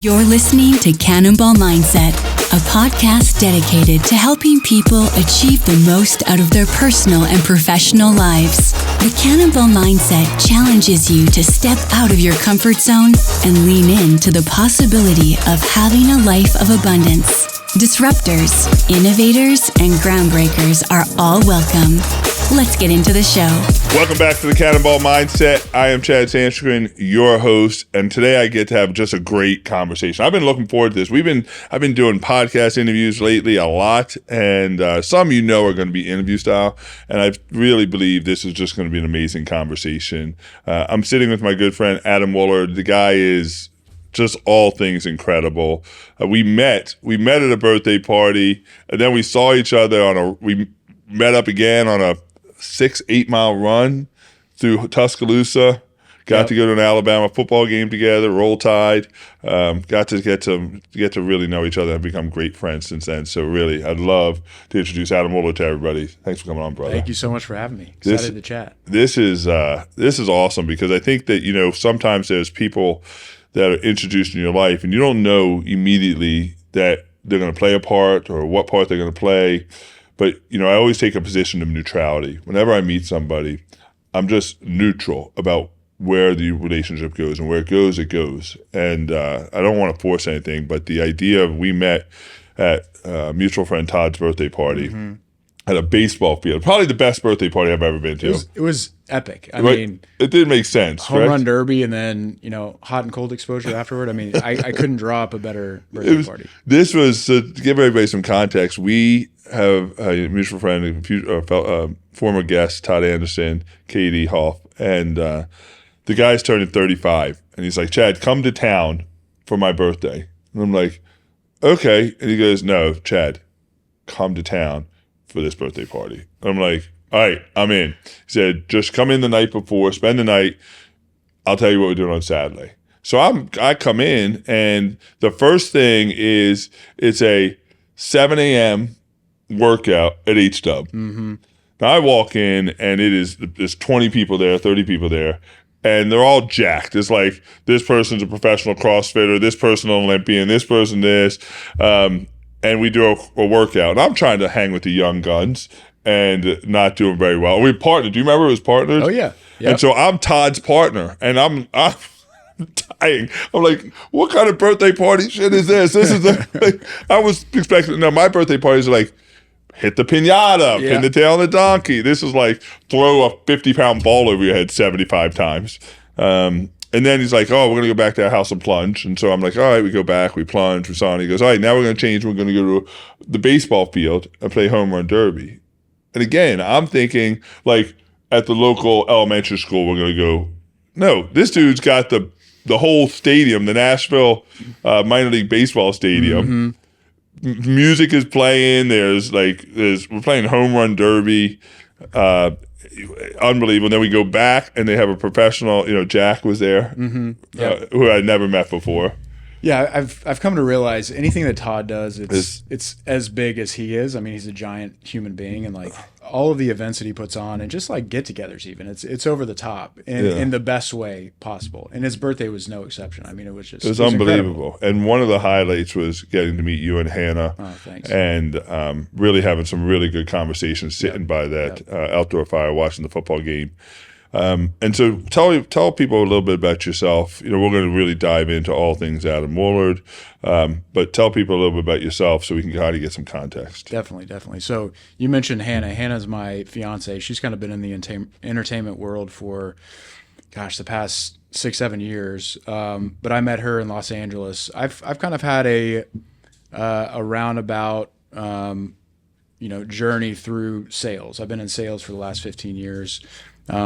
You're listening to Cannonball Mindset, a podcast dedicated to helping people achieve the most out of their personal and professional lives. The Cannonball Mindset challenges you to step out of your comfort zone and lean into the possibility of having a life of abundance. Disruptors, innovators, and groundbreakers are all welcome. Let's get into the show. Welcome back to the Cannonball Mindset. I am Chad Sandstrom, your host, and today I get to have just a great conversation. I've been looking forward to this. I've been doing podcast interviews lately a lot, and some are going to be interview style, and I really believe this is just going to be an amazing conversation. I'm sitting with my good friend Adam Woolard. The guy is just all things incredible. We met at a birthday party, and then we saw each other we met up again on a 6-8 mile run through Tuscaloosa. Got to go to an Alabama football game together, Roll Tide. Got to get to really know each other and become great friends since then. So really, I'd love to introduce Adam Woolard to everybody. Thanks for coming on, brother. Thank you so much for having me. Excited to chat. This is awesome because I think that sometimes there's people that are introduced in your life and you don't know immediately that they're going to play a part or what part they're going to play. But, I always take a position of neutrality. Whenever I meet somebody, I'm just neutral about where the relationship goes, and where it goes, it goes. And I don't want to force anything, but the idea of we met at a mutual friend Todd's birthday party at a baseball field, probably the best birthday party I've ever been to. It was epic. I mean, it did make sense. Home run derby and then, hot and cold exposure afterward. I mean, I couldn't draw up a better birthday party. This was, to give everybody some context, we have a mutual friend, former guest, Todd Anderson, Katie Hoff, and the guy's turning 35. And he's like, Chad, come to town for my birthday. And I'm like, okay. And he goes, no, Chad, come to town for this birthday party. And I'm like, all right, I'm in. He said, just come in the night before, spend the night. I'll tell you what we're doing on Saturday. So I come in, and the first thing is it's a 7 a.m. workout at H-Dub. Mm-hmm. Now I walk in, and there's 20 people there, 30 people there, and they're all jacked. It's like this person's a professional CrossFitter, this person an Olympian, this person this, and we do a workout. And I'm trying to hang with the young guns and not doing very well. We partnered. Do you remember it was partners? Oh yeah. Yep. And so I'm Todd's partner, and I'm dying. I'm like, what kind of birthday party shit is this? This is I was expecting. No, my birthday parties are like, hit the piñata, pin the tail on the donkey. This is like throw a 50-pound ball over your head 75 times. And then he's like, oh, we're going to go back to our house and plunge. And so I'm like, all right, we go back, we plunge, we saw. And he goes, all right, now we're going to change. We're going to go to the baseball field and play home run derby. And again, I'm thinking like at the local elementary school, we're going to go, no, this dude's got the whole stadium, the Nashville minor league baseball stadium. Mm-hmm. Music is playing. We're playing home run derby. Unbelievable. And then we go back and they have a professional, Jack was there, who I'd never met before. Yeah, I've come to realize anything that Todd does, it's as big as he is. I mean, he's a giant human being, and like all of the events that he puts on, and just like get-togethers, even it's over the top in the best way possible. And his birthday was no exception. I mean, it was unbelievable. Incredible. And one of the highlights was getting to meet you and Hannah. Oh, thanks. And really having some really good conversations sitting by that outdoor fire, watching the football game. And so tell people a little bit about yourself. We're going to really dive into all things Adam Woolard, but tell people a little bit about yourself so we can kind of get some context. Definitely. So you mentioned Hannah. Hannah's my fiance. She's kind of been in the entertainment world for, the past 6-7 years. But I met her in Los Angeles. I've kind of had a roundabout, journey through sales. I've been in sales for the last 15 years.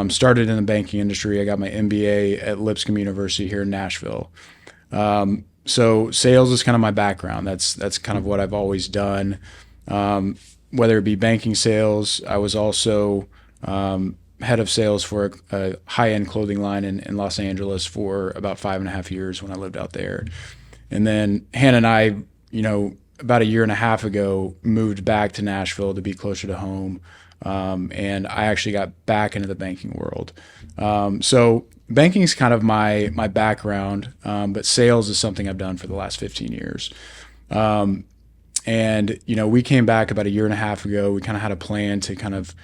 Started in the banking industry. I got my MBA at Lipscomb University here in Nashville. So sales is kind of my background. That's kind of what I've always done. Whether it be banking sales, I was also head of sales for a high-end clothing line in Los Angeles for about 5.5 years when I lived out there. And then Hannah and I, about 1.5 years ago, moved back to Nashville to be closer to home. And I actually got back into the banking world. So banking is kind of my background, but sales is something I've done for the last 15 years. And, we came back about a year and a half ago. We kind of had a plan to kind of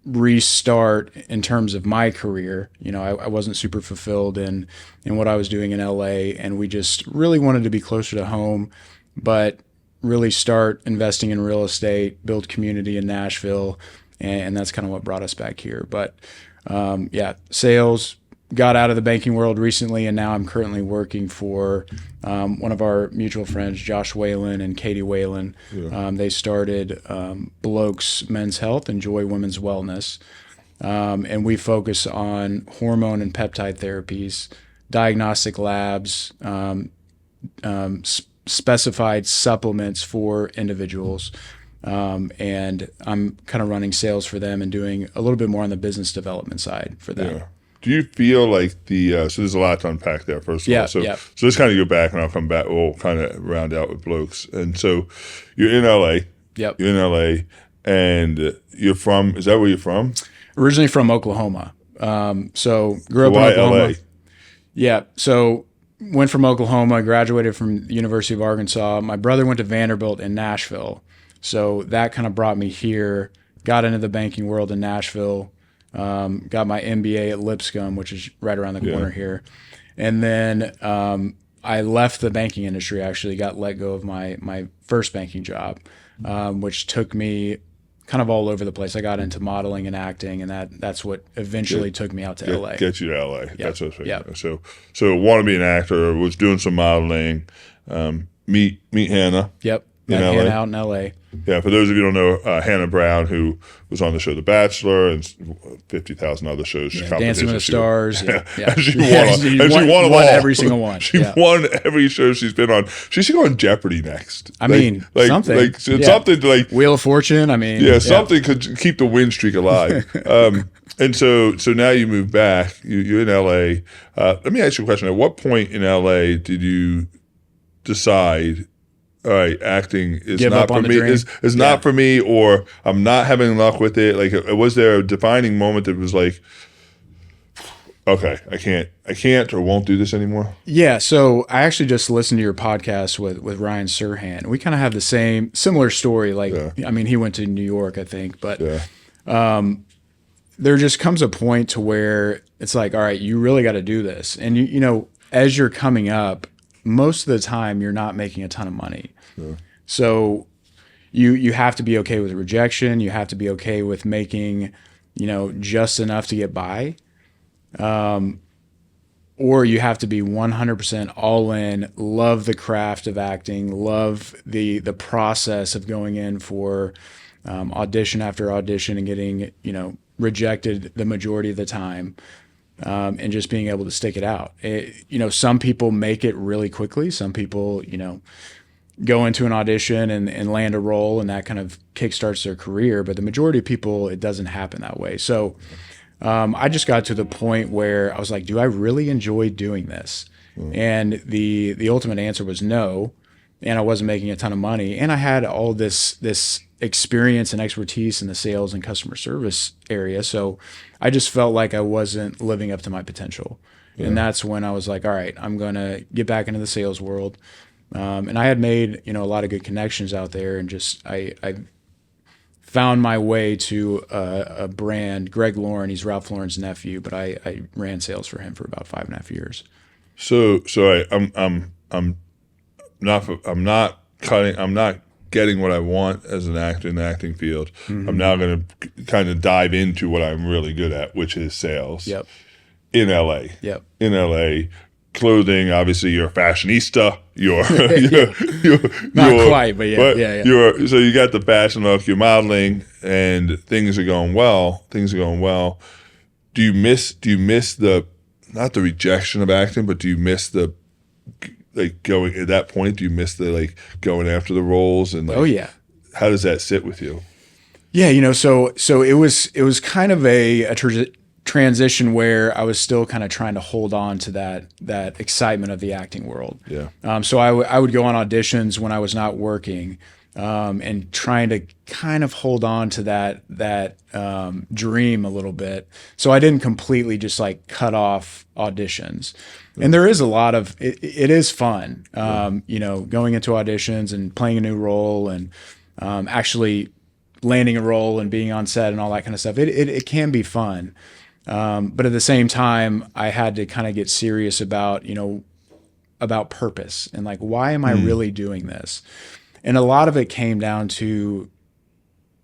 restart in terms of my career. I wasn't super fulfilled in what I was doing in LA, and we just really wanted to be closer to home, but really start investing in real estate, build community in Nashville. And that's kind of what brought us back here. But sales, got out of the banking world recently, and now I'm currently working for one of our mutual friends, Josh Whalen and Katie Whalen. Yeah. They started Blokes Men's Health and Joy Women's Wellness. And we focus on hormone and peptide therapies, diagnostic labs, specified supplements for individuals. And I'm kind of running sales for them and doing a little bit more on the business development side for them. Yeah. Do you feel like so there's a lot to unpack there, first of all. So let's kind of go back, and I'll come back. We'll kind of round out with Blokes. And so you're in LA. Yep. You're in LA, and you're from, is that where you're from? Originally from Oklahoma. So grew up in Oklahoma. LA? Yeah. So went from Oklahoma, graduated from the University of Arkansas. My brother went to Vanderbilt in Nashville. So that kind of brought me here, got into the banking world in Nashville, got my MBA at Lipscomb, which is right around the corner here. And then I left the banking industry, actually got let go of my first banking job, which took me kind of all over the place. I got into modeling and acting, and that's what eventually took me out to LA. Get you to LA. Yep. That's what I was saying. So want to be an actor, was doing some modeling, meet Hannah. Yep. Hannah out in LA. Yeah, for those of you who don't know, Hannah Brown, who was on the show The Bachelor and 50,000 other shows. Dancing with the Stars. And she won every single one. She won every show she's been on. She should go on Jeopardy next. Something. Something like Wheel of Fortune. Something could keep the win streak alive. And so now you move back. You're in LA. Let me ask you a question. At what point in LA did you decide, all right, acting is not for me. Is not for me, or I'm not having luck with it? Like, was there a defining moment that was like, okay, I can't or won't do this anymore? Yeah. So I actually just listened to your podcast with Ryan Serhant. We kind of have the similar story. Like, he went to New York, I think, but there just comes a point to where it's like, all right, you really got to do this. And you as you're coming up, most of the time you're not making a ton of money. Yeah. So you have to be okay with rejection. You have to be okay with making, just enough to get by. Or you have to be 100% all in, love the craft of acting, love the process of going in for audition after audition and getting, rejected the majority of the time. And just being able to stick it out. Some people make it really quickly. Some people, go into an audition and land a role, and that kind of kickstarts their career. But the majority of people, it doesn't happen that way. So I just got to the point where I was like, do I really enjoy doing this? And the ultimate answer was no. And I wasn't making a ton of money. And I had all this experience and expertise in the sales and customer service area. So I just felt like I wasn't living up to my potential. Yeah. And that's when I was like, all right, I'm going to get back into the sales world. And I had made, a lot of good connections out there, and just, I found my way to a brand, Greg Lauren. He's Ralph Lauren's nephew, but I ran sales for him for about 5.5 years. So I'm not getting what I want as an actor in the acting field. Mm-hmm. I'm now going to kind of dive into what I'm really good at, which is sales. Yep. In LA. Yep. In LA. Clothing, obviously you're a fashionista. You're not quite, but yeah. So you got the fashion look, you're modeling, and things are going well. Do you miss the, not the rejection of acting, but do you miss the, like, going at that point? Do you miss the, like, going after the roles, and like, oh yeah, how does that sit with you? Yeah, so it was kind of a transition where I was still kind of trying to hold on to that excitement of the acting world. Yeah. So I would go on auditions when I was not working, and trying to kind of hold on to that dream a little bit. So I didn't completely just like cut off auditions. And there is a lot of it is fun, you know, going into auditions and playing a new role and actually landing a role and being on set and all that kind of stuff. It can be fun. But at the same time, I had to kind of get serious about, you know, about purpose and like, why am I really doing this? And a lot of it came down to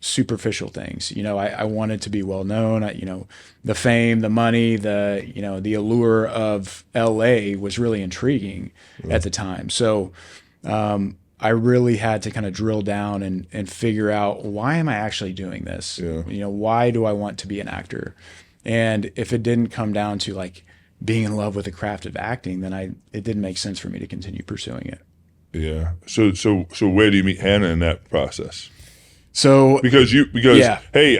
superficial things. You know, I wanted to be well known. You know, the fame, the money, you know, the allure of LA was really intriguing at the time. So I really had to kind of drill down and figure out, why am I actually doing this? Yeah. You know, why do I want to be an actor? And if it didn't come down to like being in love with the craft of acting, then it didn't make sense for me to continue pursuing it. Yeah. So where do you meet Hannah in that process? So because yeah. Hey,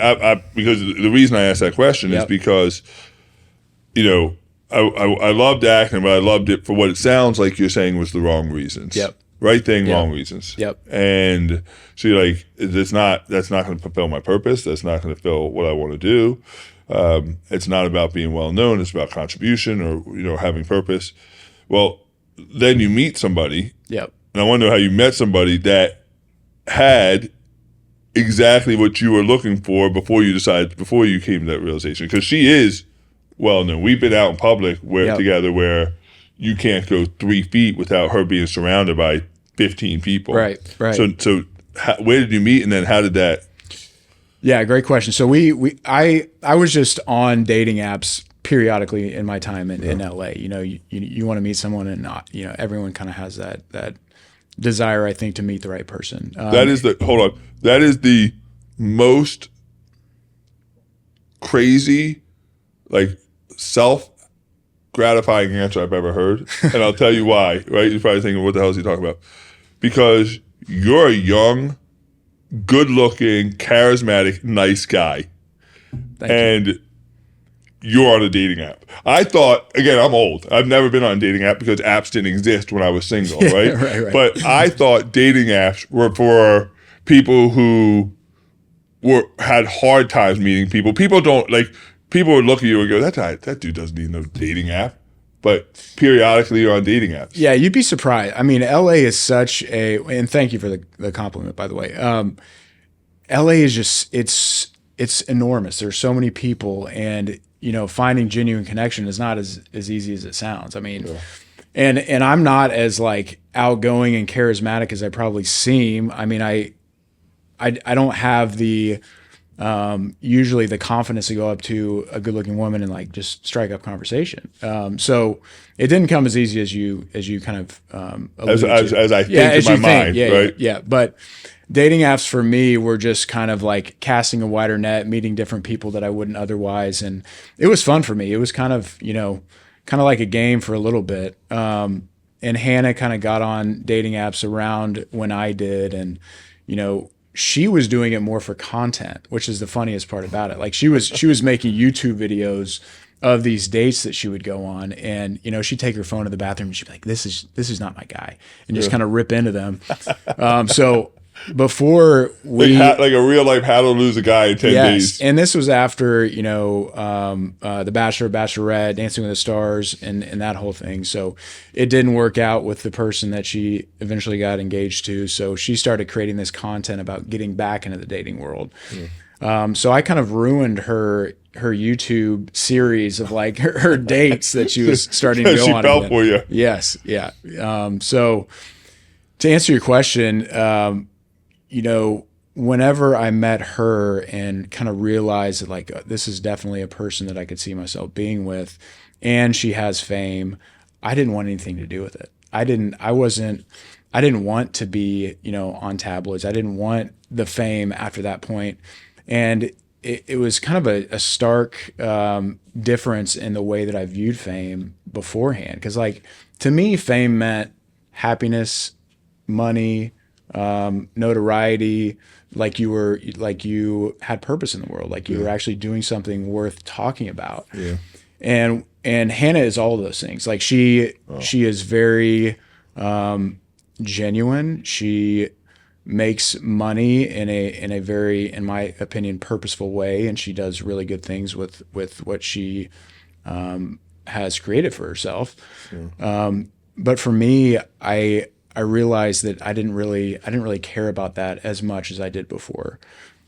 because the reason I asked that question is because, you know, I loved acting, but I loved it for what it sounds like you're saying was the wrong reasons. Yep. Right thing, wrong reasons. Yep. And so you're like, that's not going to fulfill my purpose. That's not going to fill what I want to do. It's not about being well known. It's about contribution or, you know, having purpose. Well, then you meet somebody. Yep. And I want to know how you met somebody that had exactly what you were looking for before you came to that realization. Because she is well known. We've been out in public together where you can't go 3 feet without her being surrounded by 15 people. Right. So where did you meet, and then how did that? Yeah, great question. So I was just on dating apps periodically in my time in LA. You know, you want to meet someone, and not, you know, everyone kind of has that desire, I think, to meet the right person. That is the most crazy, like, self-gratifying answer I've ever heard. And I'll tell you why, right? You're probably thinking, what the hell is he talking about? Because you're a young, good-looking, charismatic, nice guy. Thank you. You're on a dating app. I thought, again, I'm old. I've never been on a dating app because apps didn't exist when I was single, right? Right. But I thought dating apps were for people who had hard times meeting people. People would look at you and go, that dude doesn't need no dating app. But periodically you're on dating apps. Yeah, you'd be surprised. I mean, LA is such and thank you for the compliment, by the way. LA is just, it's enormous. There's so many people, and, you know, finding genuine connection is not as easy as it sounds. I mean, and I'm not as like outgoing and charismatic as I probably seem. I mean, I don't have the usually the confidence to go up to a good looking woman and like just strike up conversation. So it didn't come as easy as you kind of as I think in my mind, right? Yeah. But dating apps for me were just kind of like casting a wider net, meeting different people that I wouldn't otherwise, and it was fun for me. It was kind of, you know, kind of like a game for a little bit. And Hannah kind of got on dating apps around when I did, and, you know, she was doing it more for content, which is the funniest part about it. Like she was making YouTube videos of these dates that she would go on, and, you know, she'd take her phone to the bathroom and she'd be like, this is not my guy, and just kind of rip into them. So before we like a real life how to lose a guy in 10 days. And this was after, you know, The Bachelor, Bachelorette, Dancing with the Stars, and that whole thing. So it didn't work out with the person that she eventually got engaged to. So she started creating this content about getting back into the dating world. So I kind of ruined her YouTube series of like her dates that she was starting to go she on. She fell again. for you. Yes. Yeah. So to answer your question, you know, whenever I met her and kind of realized that like, this is definitely a person that I could see myself being with, and she has fame, I didn't want anything to do with it. I didn't want to be, you know, on tabloids. I didn't want the fame after that point. And it was kind of a stark difference in the way that I viewed fame beforehand. 'Cause like, to me, fame meant happiness, money, notoriety, like you had purpose in the world, like you were actually doing something worth talking about. Yeah. And Hannah is all of those things. Like she is very genuine. She makes money in a very, in my opinion, purposeful way, and she does really good things with what she has created for herself. But for me, I realized that I didn't really care about that as much as I did before.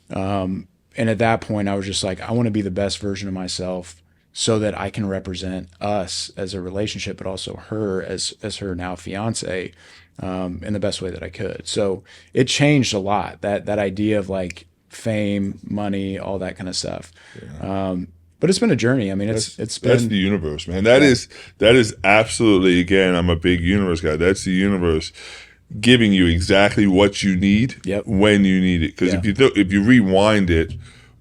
And at that point, I was just like, I want to be the best version of myself so that I can represent us as a relationship, but also her as her now fiance, in the best way that I could. So it changed a lot, that idea of like fame, money, all that kind of stuff. But it's been a journey. I mean, it's been, that's the universe, man. That is absolutely, again, I'm a big universe guy. That's the universe giving you exactly what you need when you need it. Because if you rewind it,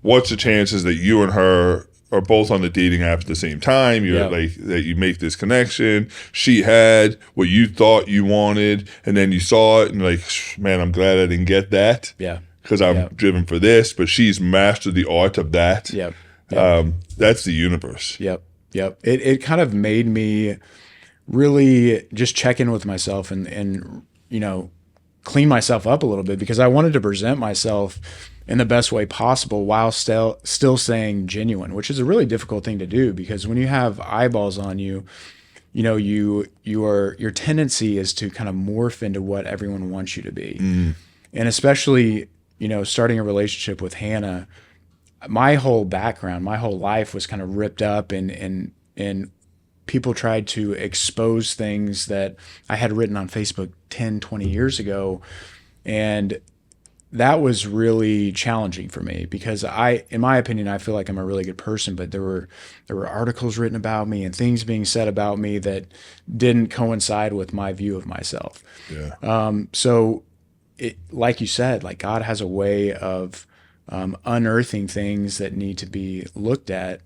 what's the chances that you and her are both on the dating app at the same time? You're like, that you make this connection. She had what you thought you wanted, and then you saw it, and like, man, I'm glad I didn't get that. Because I'm driven for this, but she's mastered the art of that. That's the universe. It kind of made me really just check in with myself and clean myself up a little bit, because I wanted to present myself in the best way possible while still staying genuine, which is a really difficult thing to do, because when you have eyeballs on you, your tendency is to kind of morph into what everyone wants you to be. And especially, starting a relationship with Hannah, my whole background, my whole life was kind of ripped up, and people tried to expose things that I had written on Facebook 10, 20 years ago. And that was really challenging for me, because in my opinion, I feel like I'm a really good person, but there were articles written about me and things being said about me that didn't coincide with my view of myself. So like you said, like God has a way of unearthing things that need to be looked at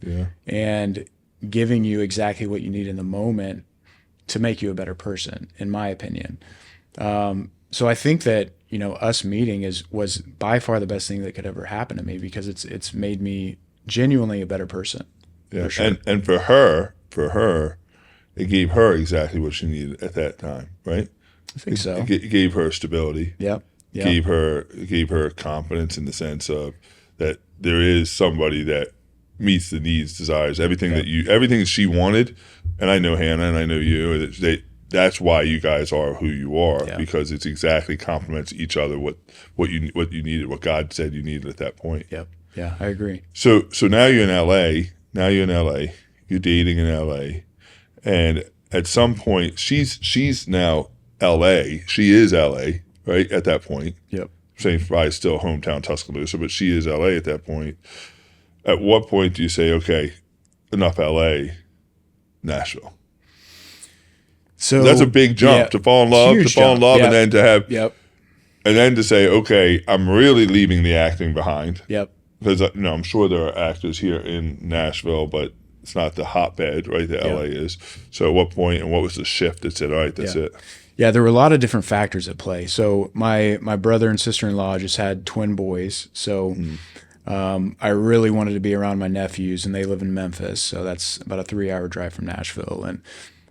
and giving you exactly what you need in the moment to make you a better person, in my opinion. So I think that, us meeting was by far the best thing that could ever happen to me, because it's made me genuinely a better person. For sure. And for her, it gave her exactly what she needed at that time, right? I think so. It gave her stability. Gave her confidence in the sense of that there is somebody that meets the needs, desires, everything everything she wanted. And I know Hannah and I know you. That's why you guys are who you are, because it's exactly complements each other. What you needed, what God said you needed at that point. I agree. So now you're in LA. You're dating in LA, and at some point she's now LA. She is LA, right? At that point. Same, probably still hometown Tuscaloosa, but she is LA at that point. At what point do you say, okay, enough LA, Nashville? So that's a big jump to fall in love, and then to have, and then to say, okay, I'm really leaving the acting behind. Because I'm sure there are actors here in Nashville, but it's not the hotbed, right? That LA is. So at what point, and what was the shift that said, all right, that's it? There were a lot of different factors at play. So my brother and sister-in-law just had twin boys. So I really wanted to be around my nephews, and they live in Memphis. So that's about a 3-hour drive from Nashville. And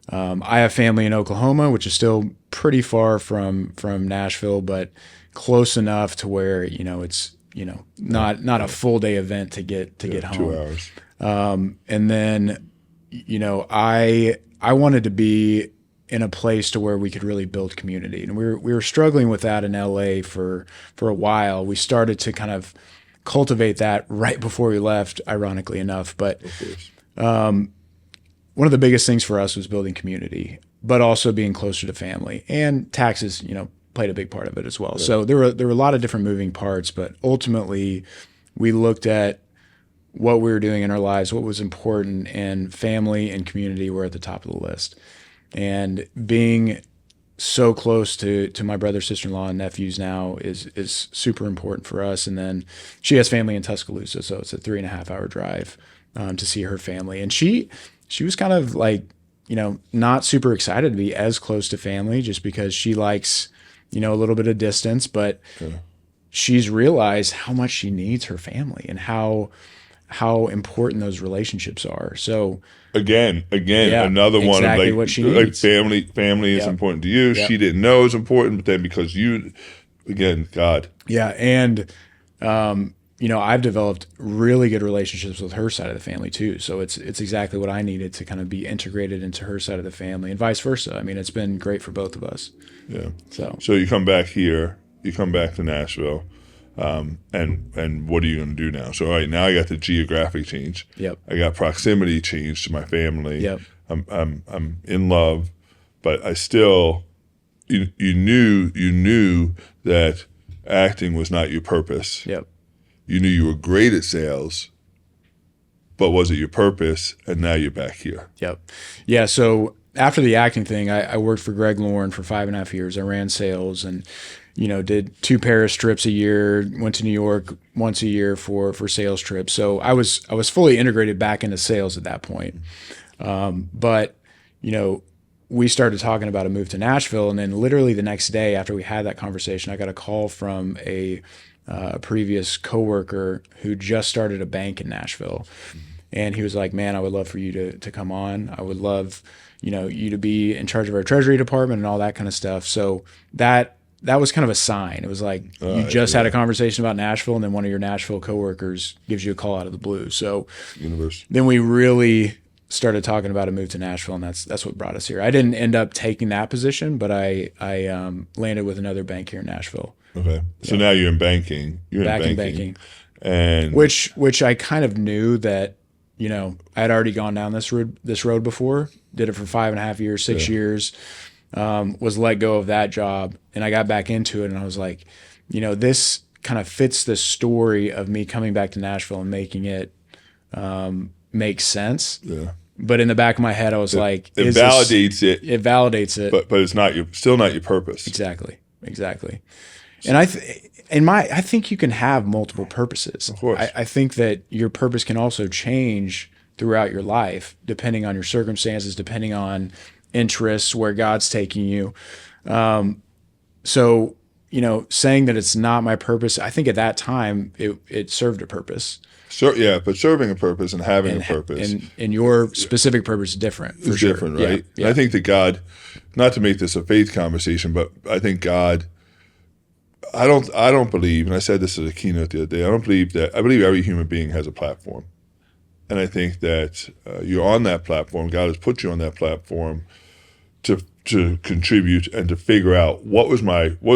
I have family in Oklahoma, which is still pretty far from Nashville, but close enough to where, it's, not a full day event to get home. 2 hours. And then, I wanted to be in a place to where we could really build community. And we were struggling with that in LA for a while. We started to kind of cultivate that right before we left, ironically enough. But one of the biggest things for us was building community, but also being closer to family, and taxes, played a big part of it as well. Right. So there were a lot of different moving parts, but ultimately we looked at what we were doing in our lives, what was important, and family and community were at the top of the list. And being so close to my brother, sister-in-law, and nephews now is super important for us. And then she has family in Tuscaloosa, so it's a 3.5-hour drive to see her family. And she was kind of like, not super excited to be as close to family, just because she likes, a little bit of distance, but she's realized how much she needs her family and how important those relationships are. So again, another one of what she needs. Family is important to you. She didn't know it was important, but then because you again, God. Yeah. And, I've developed really good relationships with her side of the family too. So it's exactly what I needed to kind of be integrated into her side of the family and vice versa. I mean, it's been great for both of us. Yeah. So you come back here, you come back to Nashville, and what are you going to do now? So all right, now I got the geographic change. Yep. I got proximity change to my family. Yep. I'm in love, but I still, you knew that acting was not your purpose. Yep. You knew you were great at sales, but was it your purpose? And now you're back here. Yep. Yeah. So after the acting thing, I worked for Greg Lauren for 5.5 years. I ran sales and, did 2 Paris trips a year, went to New York once a year for sales trips. So I was fully integrated back into sales at that point. But we started talking about a move to Nashville. And then literally the next day after we had that conversation, I got a call from a previous coworker who just started a bank in Nashville. And he was like, man, I would love for you to come on. I would love, you to be in charge of our treasury department and all that kind of stuff. So that was kind of a sign. It was like you just had a conversation about Nashville and then one of your Nashville coworkers gives you a call out of the blue. So Universe. Then we really started talking about a move to Nashville, and that's what brought us here. I didn't end up taking that position, but I landed with another bank here in Nashville. Okay. So now you're in banking. You're back in banking. And which I kind of knew that, I had already gone down this road before, did it for 5.5 years, 6 years, was let go of that job. And I got back into it and I was like, this kind of fits the story of me coming back to Nashville and making it make sense. Yeah. But in the back of my head, I was like, it validates it. It validates it. But it's still not your purpose. Exactly. And I think you can have multiple purposes. Of course. I think that your purpose can also change throughout your life, depending on your circumstances, depending on interests, where God's taking you. So, saying that it's not my purpose, I think at that time it served a purpose. So, yeah, but serving a purpose and having a purpose. And your specific purpose is different. It's different, right? Yeah. I think that God, not to make this a faith conversation, but I think God, I don't believe, and I said this at a keynote the other day, I believe every human being has a platform. And I think that you're on that platform. God has put you on that platform to contribute and to figure out what is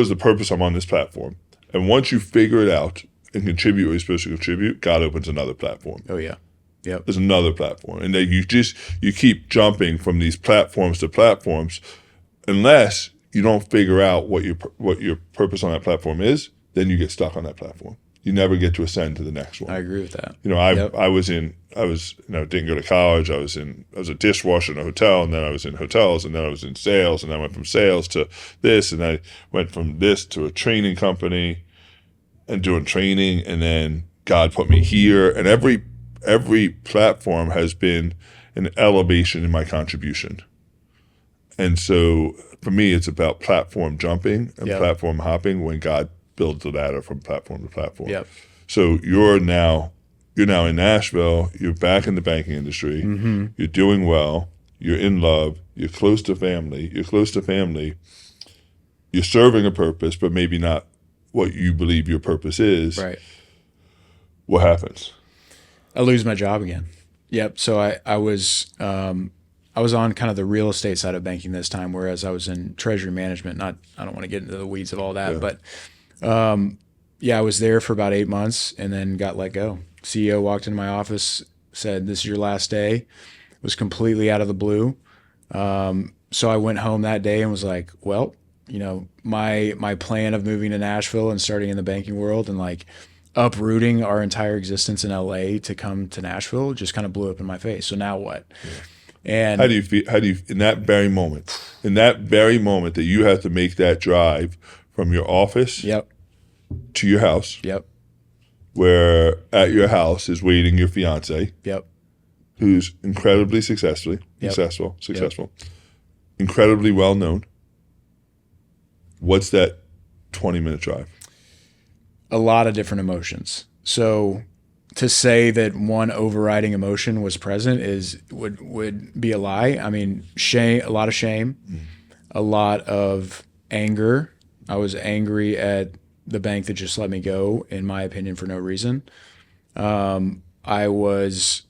the purpose I'm on this platform. And once you figure it out and contribute what you're supposed to contribute, God opens another platform. Oh yeah. Yep. There's another platform. And then you keep jumping from these platforms to platforms unless you don't figure out what your purpose on that platform is, then you get stuck on that platform. You never get to ascend to the next one. I agree with that. Didn't go to college. I was a dishwasher in a hotel, and then I was in hotels, and then I was in sales, and then I went from sales to this, and I went from this to a training company and doing training, and then God put me here, and every platform has been an elevation in my contribution. And so for me, it's about platform jumping and platform hopping when God builds the ladder from platform to platform. Yep. So you're now in Nashville. You're back in the banking industry. Mm-hmm. You're doing well. You're in love. You're close to family. You're serving a purpose, but maybe not what you believe your purpose is. Right. What happens? I lose my job again. Yep. So I was on kind of the real estate side of banking this time, whereas I was in treasury management. I don't want to get into the weeds of all that, but I was there for about 8 months and then got let go. CEO walked into my office, said, "This is your last day." It was completely out of the blue. So I went home that day and was like, well, my plan of moving to Nashville and starting in the banking world and like uprooting our entire existence in LA to come to Nashville just kind of blew up in my face. So now what? Yeah. And how do you feel? In that very moment that you have to make that drive from your office to your house, where at your house is waiting your fiance, who's incredibly successful, incredibly well known. What's that 20-minute drive? A lot of different emotions. So to say that one overriding emotion was present would be a lie. I mean, shame, a lot of shame, a lot of anger, I was angry at the bank that just let me go, in my opinion, for no reason. I was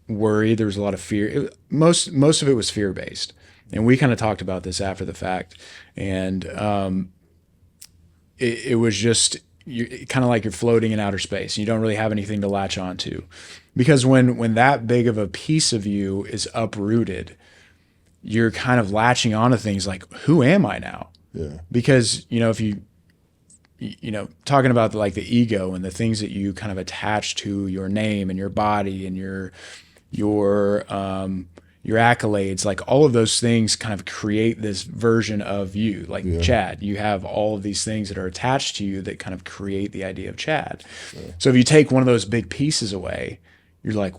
worried. There was a lot of fear. Most of it was fear-based. And we kind of talked about this after the fact. And it was just kind of like you're floating in outer space. You don't really have anything to latch onto. Because when that big of a piece of you is uprooted, you're kind of latching onto things like, who am I now? Yeah. Because, if talking about the ego and the things that you kind of attach to your name and your body and your accolades, like all of those things kind of create this version of you. Chad, you have all of these things that are attached to you that kind of create the idea of Chad. Yeah. So if you take one of those big pieces away, you're like,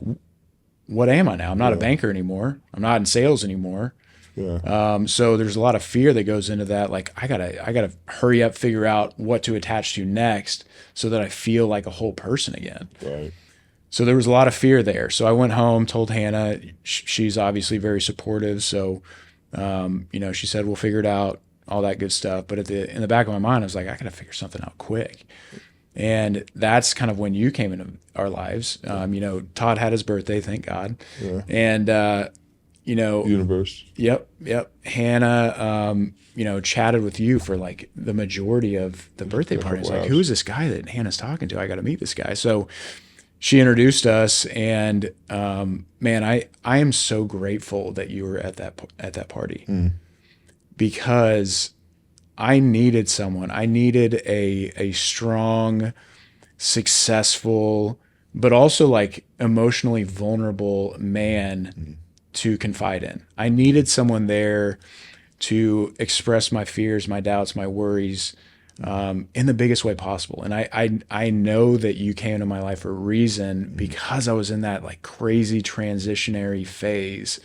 what am I now? I'm not a banker anymore. I'm not in sales anymore. Yeah. So there's a lot of fear that goes into that. Like, I gotta hurry up, figure out what to attach to next so that I feel like a whole person again. Right. So there was a lot of fear there. So I went home, told Hannah. She's obviously very supportive. So, she said, we'll figure it out, all that good stuff. But in the back of my mind, I was like, I gotta figure something out quick. And that's kind of when you came into our lives. Todd had his birthday, thank God. Yeah. And, universe. Yep. Hannah, chatted with you for like the majority of the birthday party. It's like, who is this guy that Hannah's talking to? I got to meet this guy. So she introduced us, and man, I am so grateful that you were at that party because I needed someone. I needed a strong, successful, but also like emotionally vulnerable man to confide in. I needed someone there to express my fears, my doubts, my worries in the biggest way possible. And I know that you came into my life for a reason because I was in that like crazy transitionary phase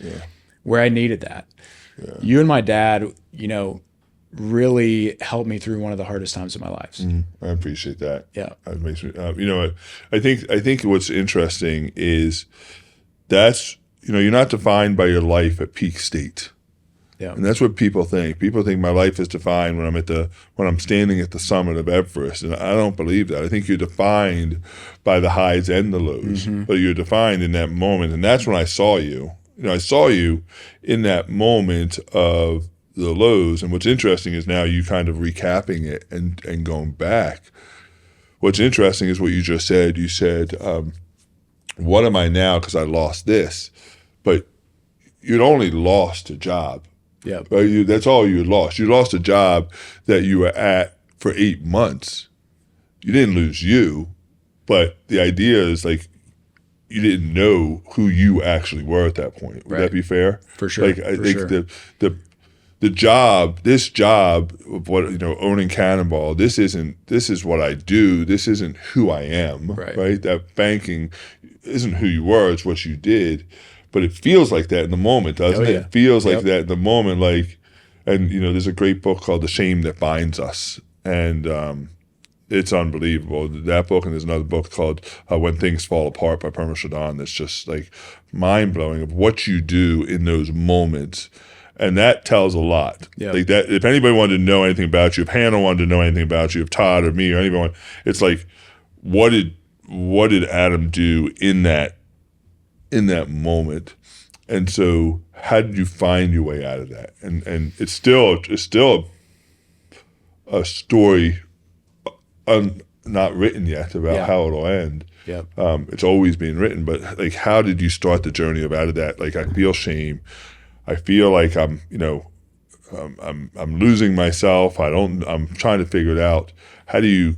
where I needed that. Yeah. You and my dad, really helped me through one of the hardest times of my life. I appreciate that. Yeah. That makes me, I think what's interesting is that's, you're not defined by your life at peak state. Yeah. And that's what people think. People think my life is defined when I'm standing at the summit of Everest. And I don't believe that. I think you're defined by the highs and the lows, but you're defined in that moment. And that's when I saw you. I saw you in that moment of the lows. And what's interesting is now you kind of recapping it and going back. What's interesting is what you just said. You said, what am I now because I lost this? But you'd only lost a job. Yeah. Right? That's all you lost. You lost a job that you were at for 8 months. You didn't lose you, but the idea is like you didn't know who you actually were at that point. Would that be fair? For sure. Like I think the job, this job of what owning Cannonball, this is what I do. This isn't who I am. Right? That banking isn't who you were. It's what you did. But it feels like that in the moment, doesn't it? It feels like that in the moment. Like, and there's a great book called The Shame That Binds Us, and it's unbelievable. That book, and there's another book called When Things Fall Apart by Parma Shadan. That's just like mind blowing of what you do in those moments, and that tells a lot. Yeah. Like that. If anybody wanted to know anything about you, if Hannah wanted to know anything about you, if Todd or me or anyone, it's like, what did Adam do in that moment? And so how did you find your way out of that? And it's still a story not written yet about how it'll end. Yeah. It's always being written, but like, how did you start the journey out of that? Like, I feel shame. I feel like I'm losing myself. I'm trying to figure it out. How do you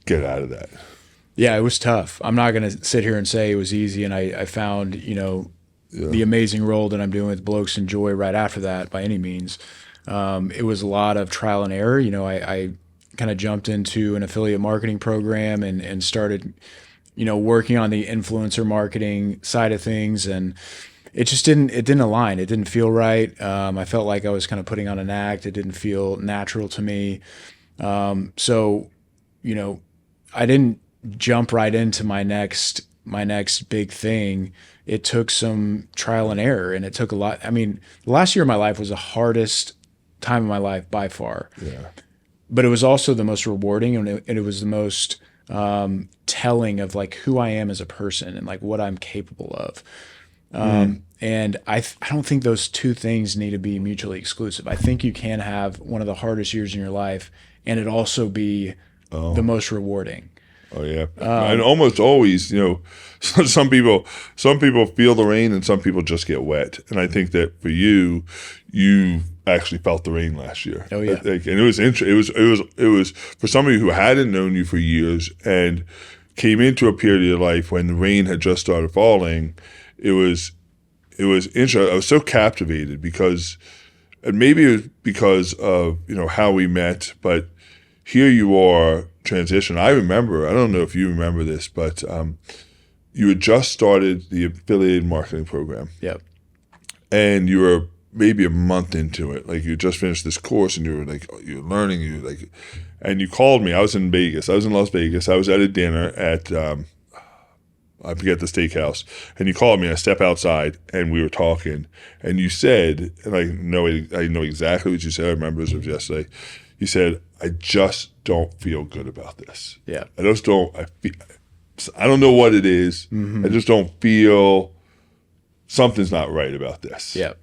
get out of that? Yeah, it was tough. I'm not going to sit here and say it was easy. And I found, the amazing role that I'm doing with Blokes and Joy right after that by any means. It was a lot of trial and error. I kind of jumped into an affiliate marketing program and started, working on the influencer marketing side of things. And it just didn't align. It didn't feel right. I felt like I was kind of putting on an act. It didn't feel natural to me. So, I didn't jump right into my next big thing. It took some trial and error, and it took a lot. I mean, the last year of my life was the hardest time of my life by far. Yeah. but it was also the most rewarding, and it was the most telling of like who I am as a person and like what I'm capable of. And I don't think those two things need to be mutually exclusive. I think you can have one of the hardest years in your life and it also be the most rewarding. Oh yeah, and almost always, some people feel the rain and some people just get wet. And I think that for you actually felt the rain last year. Oh yeah, and it was for somebody who hadn't known you for years and came into a period of your life when the rain had just started falling. It was interesting. I was so captivated because, and maybe it was because of how we met, but here you are. Transition. I remember, I don't know if you remember this, but you had just started the affiliated marketing program. Yep. And you were maybe a month into it. Like you just finished this course and you were learning, and you called me. I was in Vegas. I was in Las Vegas. I was at a dinner at, I forget the steakhouse. And you called me. I step outside and we were talking. And you said, and I know exactly what you said. I remember it was yesterday. You said, I just don't feel good about this. Yeah. I don't know what it is. I just don't feel something's not right about this. Yeah.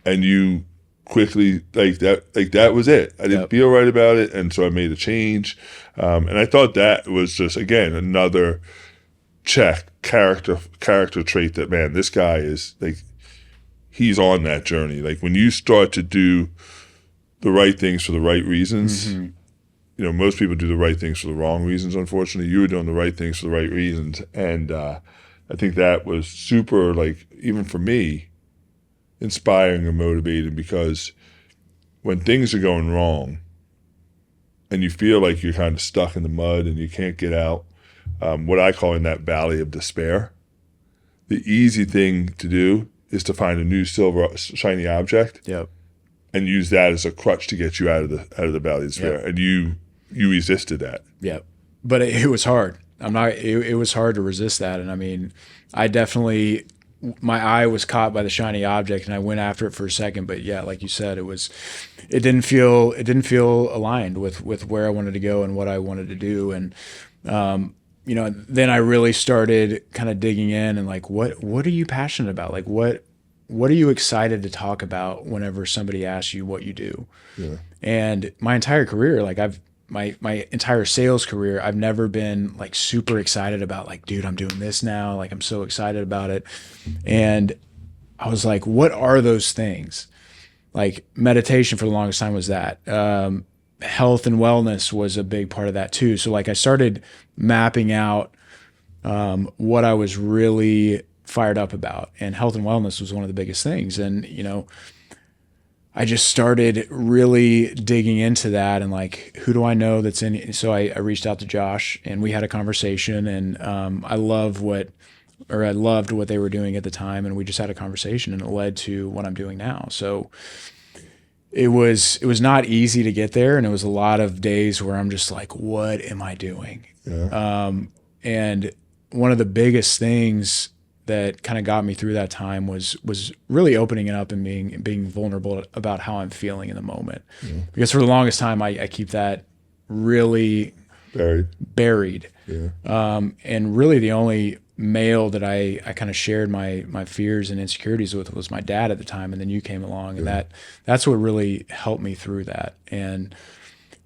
And you quickly that was it. I didn't feel right about it. And so I made a change. And I thought that was just, again, another character trait that, man, this guy is he's on that journey. Like when you start to do the right things for the right reasons, most people do the right things for the wrong reasons, unfortunately. You were doing the right things for the right reasons. And I think that was super, even for me, inspiring and motivating, because when things are going wrong and you feel like you're kind of stuck in the mud and you can't get out, what I call in that valley of despair, the easy thing to do is to find a new silver shiny object. Yep. And use that as a crutch to get you out of the valley of despair. Yep. And you resisted that. Yeah, but it was hard. It was hard to resist that. And I mean, I definitely, my eye was caught by the shiny object and I went after it for a second. But yeah, like you said, it didn't feel aligned with where I wanted to go and what I wanted to do. And, then I really started kind of digging in and what are you passionate about? Like what are you excited to talk about whenever somebody asks you what you do? Yeah. And my entire career, my entire sales career, I've never been super excited about dude, I'm doing this now. I'm so excited about it. And I was like, what are those things? Meditation for the longest time was that. Health and wellness was a big part of that too. So I started mapping out what I was really fired up about, and health and wellness was one of the biggest things. And I just started really digging into that and who do I know that's in. So I reached out to Josh and we had a conversation, and I loved what they were doing at the time, and we just had a conversation and it led to what I'm doing now. So it was not easy to get there, and it was a lot of days where I'm just what am I doing? Yeah. And one of the biggest things that kind of got me through that time was really opening it up and being vulnerable about how I'm feeling in the moment. Yeah. Because for the longest time, I keep that really buried. Yeah. And really the only male that I kind of shared my fears and insecurities with was my dad at the time. And then you came along, and that's what really helped me through that. And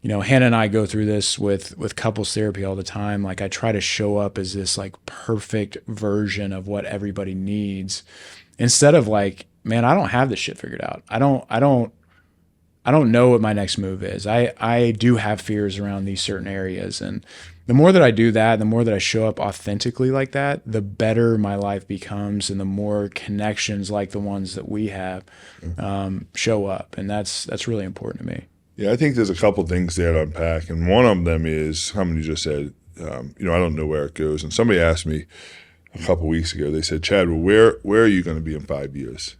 Hannah and I go through this with couples therapy all the time. I try to show up as this perfect version of what everybody needs, instead of man, I don't have this shit figured out. I don't know what my next move is. I do have fears around these certain areas. And the more that I do that, the more that I show up authentically like that, the better my life becomes, and the more connections like the ones that we have show up. And that's really important to me. Yeah, I think there's a couple things there to unpack, and one of them is something you just said. I don't know where it goes. And somebody asked me a couple weeks ago. They said, "Chad, well, where are you going to be in 5 years?"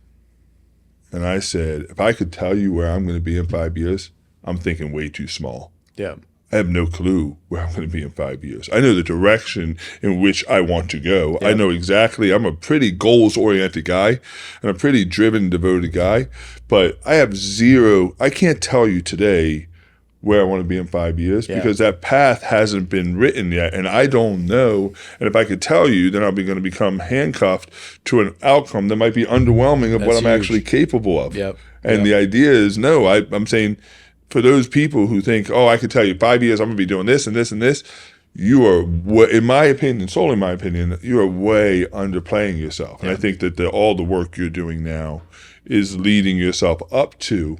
And I said, if I could tell you where I'm going to be in 5 years, I'm thinking way too small. Yeah, I have no clue where I'm going to be in 5 years. I know the direction in which I want to go. Yeah. I know exactly. I'm a pretty goals-oriented guy and a pretty driven, devoted guy, but I have zero. I can't tell you today where I want to be in 5 years Yeah. because that path hasn't been written yet. And I don't know. And if I could tell you, then I'll be going to become handcuffed to an outcome that might be underwhelming of what I'm huge. actually capable of. Yep. And the idea is, no, I'm saying for those people who think, oh, I could tell you 5 years, I'm going to be doing this and this and this, you are, in my opinion, solely my opinion, you are way underplaying yourself. And I think that all the work you're doing now is leading yourself up to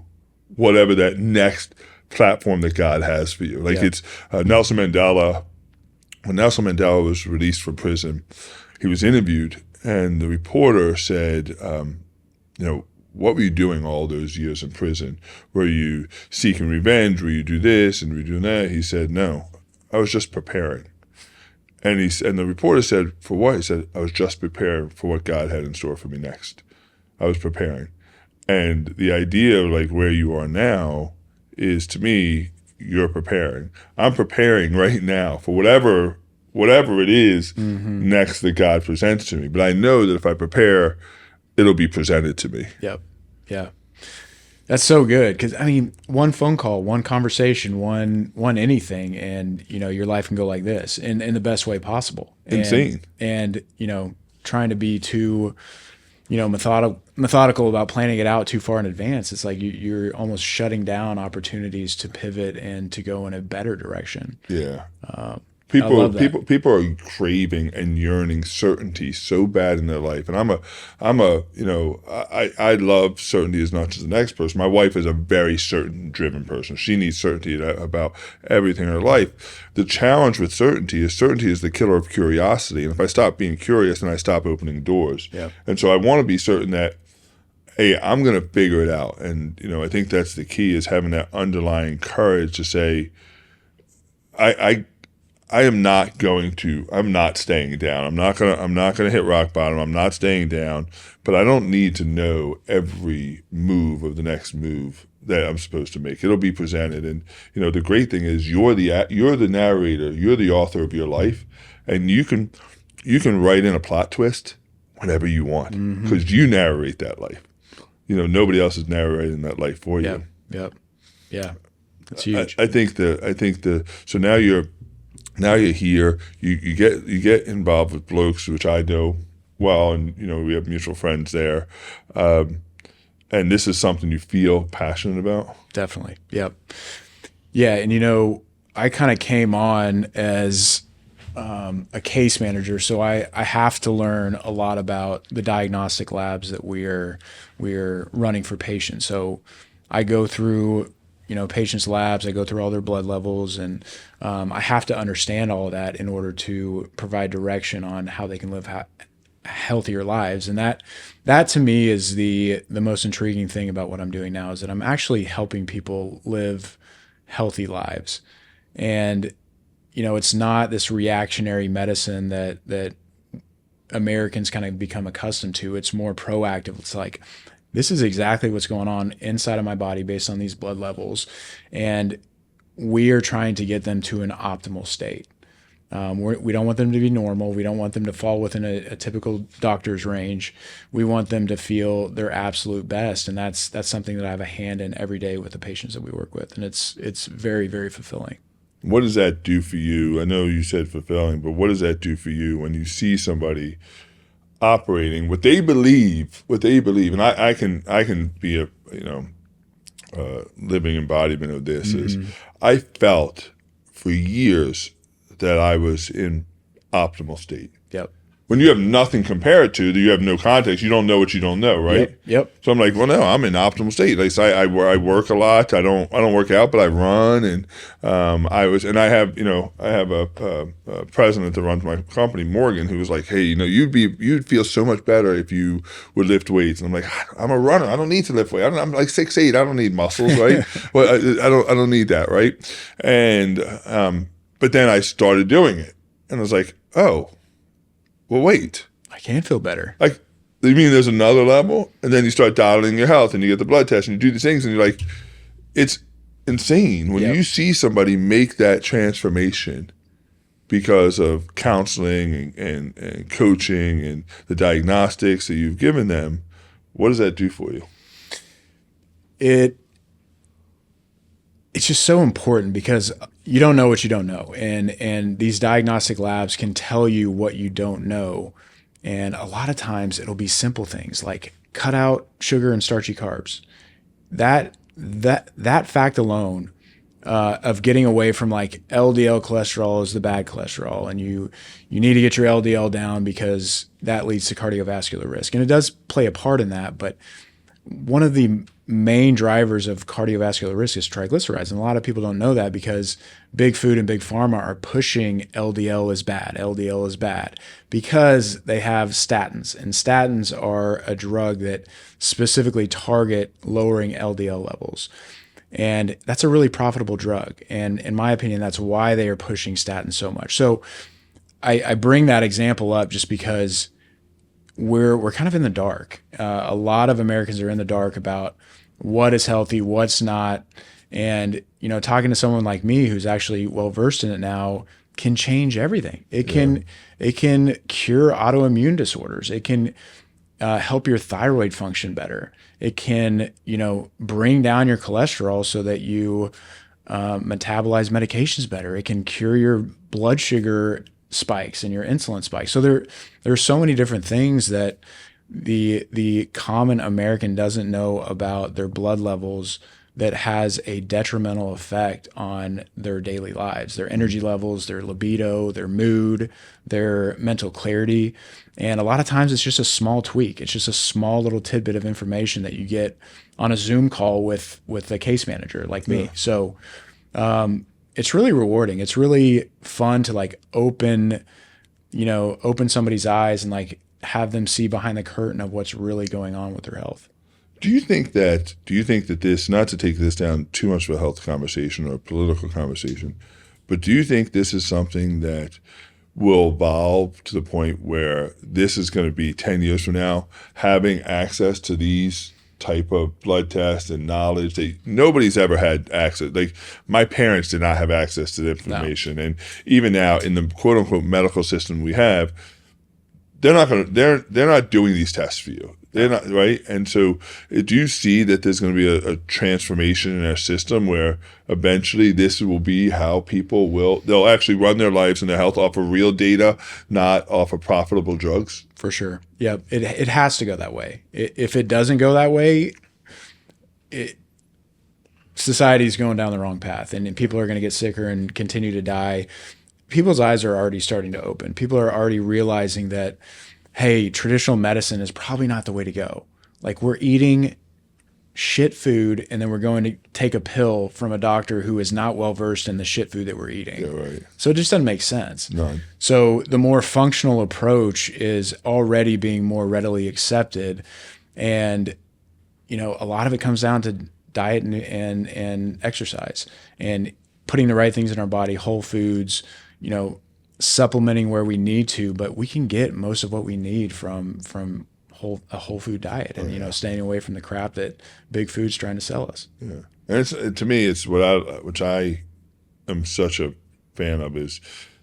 whatever that next platform that God has for you. Like it's Nelson Mandela. When Nelson Mandela was released from prison, he was interviewed, and the reporter said, what were you doing all those years in prison? Were you seeking revenge? Were you do this and were you doing that? He said, no, I was just preparing. And the reporter said, for what? He said, I was just preparing for what God had in store for me next. I was preparing. And the idea of like where you are now is, to me, you're preparing. I'm preparing right now for whatever it is next that God presents to me. But I know that if I prepare, it'll be presented to me. Yep. Yeah. That's so good. Cause I mean, one phone call, one conversation, one anything, and your life can go like this in the best way possible. Insane. And trying to be too, methodical about planning it out too far in advance. It's like you're almost shutting down opportunities to pivot and to go in a better direction. Yeah. People are craving and yearning certainty so bad in their life. And I love certainty as much as the next person. My wife is a very certain driven person. She needs certainty about everything in her life. The challenge with certainty is the killer of curiosity. And if I stop being curious, then I stop opening doors. Yeah. And so I want to be certain that, hey, I'm going to figure it out. And, I think that's the key, is having that underlying courage to say, I'm not staying down. I'm not gonna hit rock bottom. I'm not staying down, but I don't need to know every move of the next move that I'm supposed to make. It'll be presented. And, the great thing is you're the narrator, you're the author of your life, and you can write in a plot twist whenever you want, because you narrate that life. Nobody else is narrating that life for you. Yep. Yeah. That's huge. I think so now you're here. You get involved with Blokes, which I know well, and we have mutual friends there. And this is something you feel passionate about. Definitely. Yep. Yeah, and I kind of came on as a case manager, so I have to learn a lot about the diagnostic labs that we're running for patients. So I go through patients' labs, I go through all their blood levels, and I have to understand all of that in order to provide direction on how they can live healthier lives. And that to me is the most intriguing thing about what I'm doing now, is that I'm actually helping people live healthy lives. And, it's not this reactionary medicine that Americans kind of become accustomed to. It's more proactive. It's like, this is exactly what's going on inside of my body based on these blood levels. And we are trying to get them to an optimal state. We don't want them to be normal. We don't want them to fall within a typical doctor's range. We want them to feel their absolute best. And that's something that I have a hand in every day with the patients that we work with. And it's very, very fulfilling. What does that do for you? I know you said fulfilling, but what does that do for you when you see somebody operating what they believe, and I can be a living embodiment of this. Is I felt for years that I was in optimal state. Yep. When you have nothing compared to, you have no context, you don't know what you don't know, right? Yep. So I'm like, well, no, I'm in optimal state. Like, I work a lot. I don't work out, but I run, and I have a president that runs my company, Morgan, who was like, hey, you'd feel so much better if you would lift weights. And I'm like, I'm a runner. I don't need to lift weights. I'm like 6'8". I don't need muscles, right? Well, I don't need that, right? And but then I started doing it, and I was like, oh. Well, wait. I can feel better. Like, you mean there's another level? And then you start dialing your health, and you get the blood test, and you do these things, and you're like, it's insane when you see somebody make that transformation because of counseling and coaching and the diagnostics that you've given them. What does that do for you? it's just so important because you don't know what you don't know. And these diagnostic labs can tell you what you don't know. And a lot of times it'll be simple things like cut out sugar and starchy carbs. That fact alone of getting away from like LDL cholesterol is the bad cholesterol, and you need to get your LDL down because that leads to cardiovascular risk. And it does play a part in that, but one of the main drivers of cardiovascular risk is triglycerides. And a lot of people don't know that because big food and big pharma are pushing LDL is bad because they have statins. And statins are a drug that specifically target lowering LDL levels. And that's a really profitable drug. And in my opinion, that's why they are pushing statins so much. So I bring that example up just because we're kind of in the dark. A lot of Americans are in the dark about what is healthy, what's not. And, talking to someone like me who's actually well versed in it now can change everything. It can cure autoimmune disorders. It can help your thyroid function better. It can, bring down your cholesterol so that you metabolize medications better. It can cure your blood sugar spikes and your insulin spikes. So there are so many different things that the common American doesn't know about their blood levels that has a detrimental effect on their daily lives, their energy levels, their libido, their mood, their mental clarity. And a lot of times it's just a small tweak. It's just a small little tidbit of information that you get on a Zoom call with a case manager like me. So it's really rewarding. It's really fun to like open somebody's eyes and like have them see behind the curtain of what's really going on with their health. Do you think that this, not to take this down too much of a health conversation or a political conversation, but do you think this is something that will evolve to the point where this is going to be 10 years from now, having access to these type of blood tests and knowledge that nobody's ever had access? Like my parents did not have access to the information. No. And even now in the quote unquote medical system we have, they're not doing these tests for you. They're not, right? And so do you see that there's going to be a transformation in our system where eventually this will be how people they'll actually run their lives and their health off of real data, not off of profitable drugs? For sure. Yeah. It has to go that way. If it doesn't go that way, society's going down the wrong path, and people are going to get sicker and continue to die. People's eyes are already starting to open. People are already realizing that, hey, traditional medicine is probably not the way to go. Like we're eating shit food and then we're going to take a pill from a doctor who is not well versed in the shit food that we're eating. Yeah, right. So it just doesn't make sense. None. So the more functional approach is already being more readily accepted. And, a lot of it comes down to diet and exercise and putting the right things in our body, whole foods, supplementing where we need to, but we can get most of what we need from a whole food diet and, staying away from the crap that big food's trying to sell us. Yeah. And to me, it's which I am such a fan of is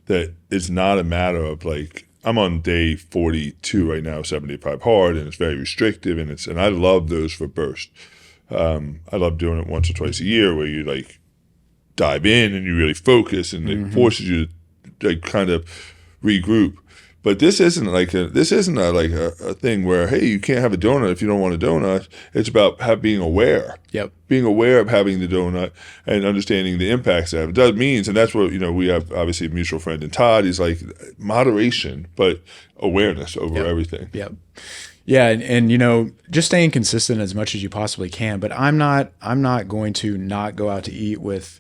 that it's not a matter of like, I'm on day 42 right now, 75 hard, and it's very restrictive, and I love those for burst. I love doing it once or twice a year where you like dive in and you really focus, and it forces you to like kind of regroup. But this isn't a thing where, hey, you can't have a donut if you don't want a donut. It's about being aware. Yep. Being aware of having the donut and understanding the impacts that it does means, and that's what, we have obviously a mutual friend in Todd. He's like moderation, but awareness over everything. Yep. Yeah. And just staying consistent as much as you possibly can. But I'm not going to not go out to eat with,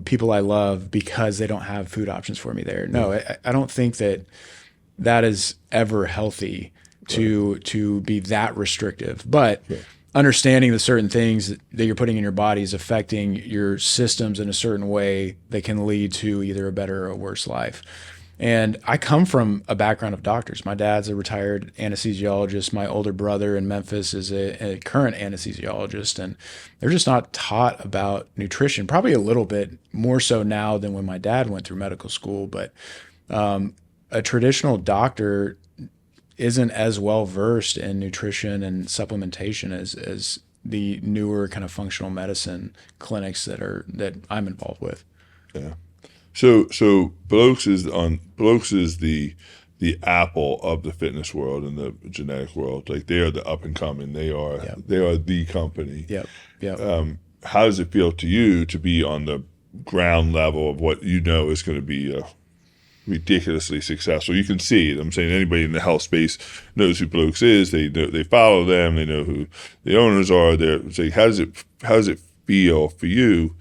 people I love because they don't have food options for me there. No, I don't think that is ever healthy to be that restrictive. But understanding the certain things that you're putting in your body is affecting your systems in a certain way that can lead to either a better or a worse life. And I come from a background of doctors. My dad's a retired anesthesiologist. My older brother in Memphis is a current anesthesiologist, and they're just not taught about nutrition, probably a little bit more so now than when my dad went through medical school. But a traditional doctor isn't as well versed in nutrition and supplementation as newer kind of functional medicine clinics that I'm involved with. Yeah. So Blokes is the Apple of the fitness world and the genetic world. Like, they are the up and coming. They are the company. Yep. How does it feel to you to be on the ground level of what you know is going to be ridiculously successful? You can see it. I'm saying anybody in the health space knows who Blokes is. They follow them. They know who the owners are. They're saying, how does it feel for you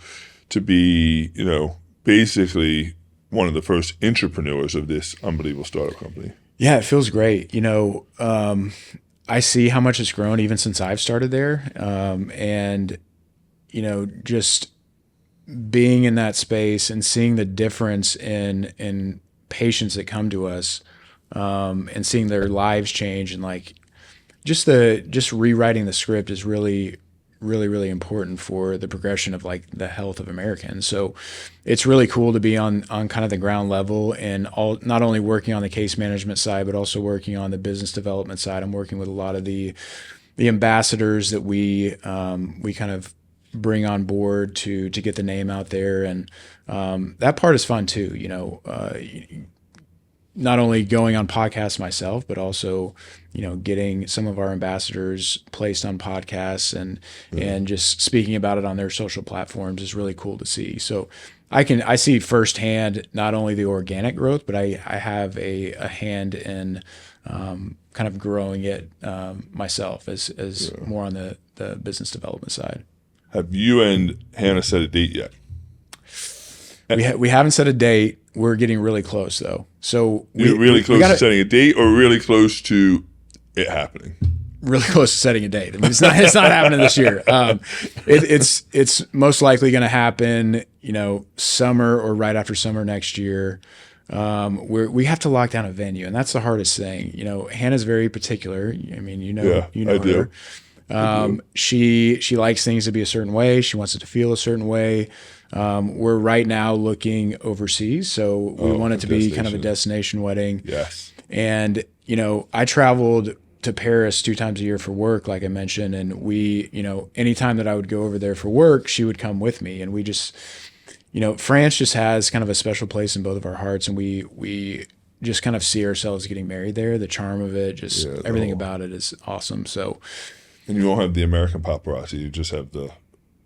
to be, basically one of the first entrepreneurs of this unbelievable startup company? Yeah, it feels great. I see how much it's grown even since I've started there. And, just being in that space and seeing the difference in patients that come to us, and seeing their lives change, and like just rewriting the script is really, really, really important for the progression of like the health of Americans. So it's really cool to be on kind of the ground level, and not only working on the case management side, but also working on the business development side. I'm working with a lot of the ambassadors that we kind of bring on board to get the name out there. And that part is fun too, not only going on podcasts myself, but also, getting some of our ambassadors placed on podcasts and just speaking about it on their social platforms is really cool to see. So I see firsthand not only the organic growth, but I have a hand in kind of growing it myself as more on the business development side. Have you and Hannah set a date yet? We haven't set a date. We're getting really close though. So you're really close to setting a date, or really close to it happening? Really close to setting a date. I mean, it's not happening this year. It's most likely going to happen, summer or right after summer next year. We have to lock down a venue, and that's the hardest thing. Hannah's very particular. I mean, you know her. She likes things to be a certain way. She wants it to feel a certain way. We're right now looking overseas, so we want it to be kind of a destination wedding. Yes. And, I traveled to Paris 2 times a year for work, like I mentioned, and we, anytime that I would go over there for work, she would come with me, and we just, France just has kind of a special place in both of our hearts, and we just kind of see ourselves getting married there. The charm of it, just everything about it is awesome. So. And you won't have the American paparazzi. You just have the,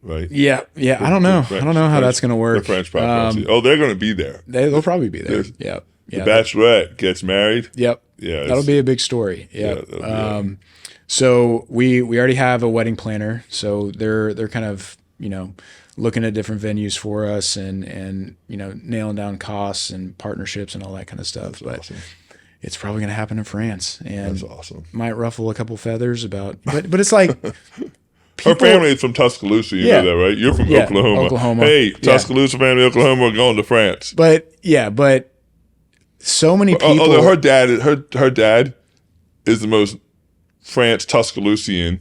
right? Yeah. I don't know. I don't know how that's going to work. The French paparazzi. They're going to be there. They'll probably be there. Yeah. The Bachelorette gets married. Yep. Yeah. That'll be a big story. Yeah. So we already have a wedding planner. So they're kind of, looking at different venues for us and nailing down costs and partnerships and all that kind of stuff. But awesome. It's probably going to happen in France, and that's awesome. Might ruffle a couple feathers but it's like her family is from Tuscaloosa. You know that, right? You're from Oklahoma. Hey, Tuscaloosa family, Oklahoma, are going to France. But so many people. Although her dad is the most France Tuscaloosian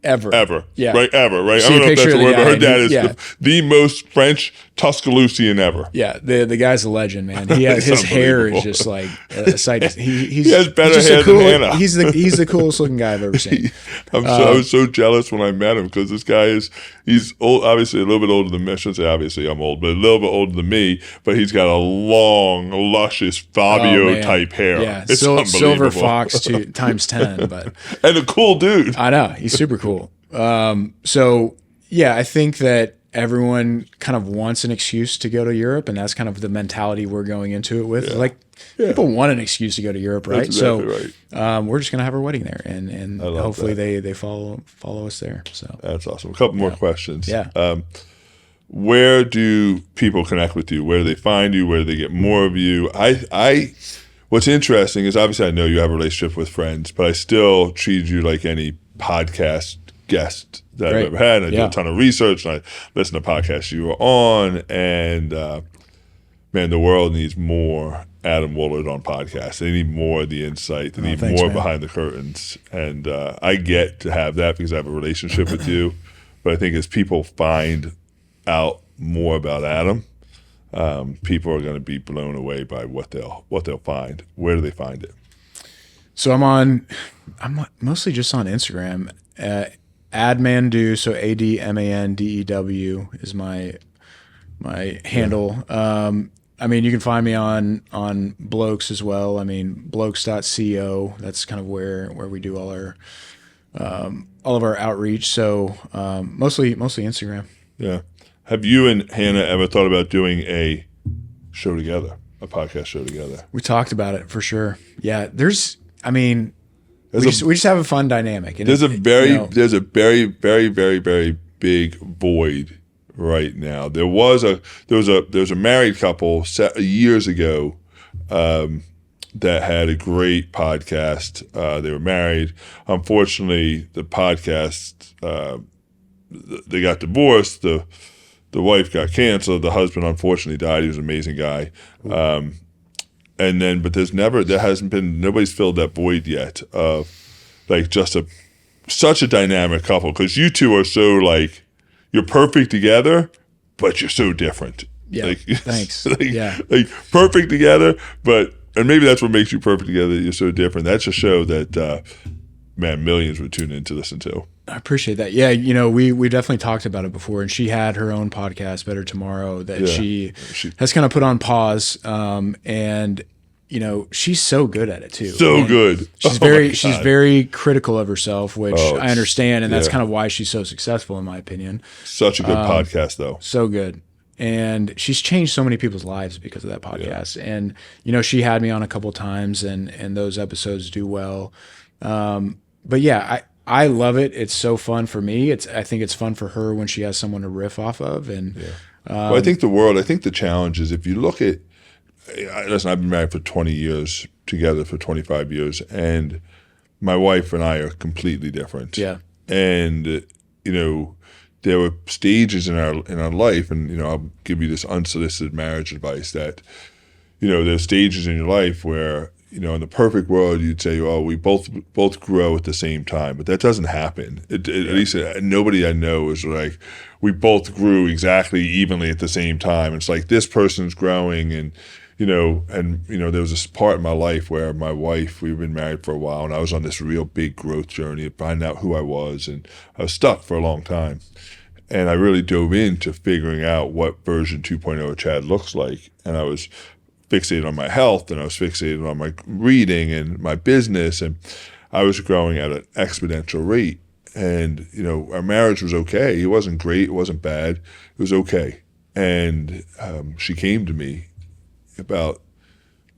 ever. Yeah. Right. Ever. Right. I don't know if that's a word, but her dad is the most French Tuscaloosian ever. Yeah. The guy's a legend, man. His hair is just like a sight. He has better hair than Hannah. He's the coolest looking guy I've ever seen. I was so jealous when I met him, because this guy he's old, obviously a little bit older than me. I shouldn't say obviously I'm old, but a little bit older than me. But he's got a long, luscious Fabio type hair. Yeah. It's Silver Fox times 10. But and a cool dude. I know, he's super cool. So yeah, I think that everyone kind of wants an excuse to go to Europe, and that's kind of the mentality we're going into it with. People want an excuse to go to Europe, right? That's exactly right. We're just gonna have our wedding there, and hopefully they follow us there. So that's awesome. A couple more questions. Yeah. Where do people connect with you? Where do they find you? Where do they get more of you? What's interesting is, obviously I know you have a relationship with friends, but I still treat you like any podcast guest that I've ever had. I did a ton of research, and I listened to podcasts you were on, and man, the world needs more Adam Woolard on podcasts. They need more of the insight. They need more behind the curtains, and I get to have that because I have a relationship with you. But I think as people find out more about Adam, people are going to be blown away by what they'll find. Where do they find it? So I'm mostly just on Instagram. Admandew, so ADMANDEW is my handle. I mean, you can find me on Blokes as well. I mean, blokes.co. That's kind of where we do all of our outreach. So mostly Instagram. Yeah. Have you and Hannah ever thought about doing a show together, a podcast show together? We talked about it for sure. Yeah. We just have a fun dynamic. And there's a very, very, very, very big void right now. There was a married couple years ago that had a great podcast. They were married. Unfortunately, the podcast they got divorced. The wife got canceled. The husband unfortunately died. He was an amazing guy. But nobody's filled that void yet of like just such a dynamic couple, because you two are so like, you're perfect together, but you're so different. Yeah. Like, Thanks. like perfect together, and maybe that's what makes you perfect together. You're so different. That's a show that, millions would tune in to listen to. I appreciate that. Yeah, we definitely talked about it before, and she had her own podcast, Better Tomorrow, that she has kind of put on pause. And she's so good at it too. Good. She's very critical of herself, which I understand, and that's kind of why she's so successful, in my opinion. Such a good podcast, though. So good. And she's changed so many people's lives because of that podcast. Yeah. And she had me on a couple times, and those episodes do well. But yeah, I love it. It's so fun for me. I think it's fun for her when she has someone to riff off of. And well, I think the challenge is, if you look at, listen, I've been married for 20 years, together for 25 years, and my wife and I are completely different. Yeah. And there were stages in our life, and I'll give you this unsolicited marriage advice, that there's stages in your life where in the perfect world, you'd say, "Oh, we both grow at the same time," but that doesn't happen. At least nobody I know is like, we both grew exactly evenly at the same time. It's like, this person's growing, and there was this part in my life where my wife, we've been married for a while, and I was on this real big growth journey of finding out who I was, and I was stuck for a long time. And I really dove into figuring out what version 2.0 of Chad looks like, and I was fixated on my health, and I was fixated on my reading and my business, and I was growing at an exponential rate. And our marriage was okay. It wasn't great. It wasn't bad. It was okay. And she came to me about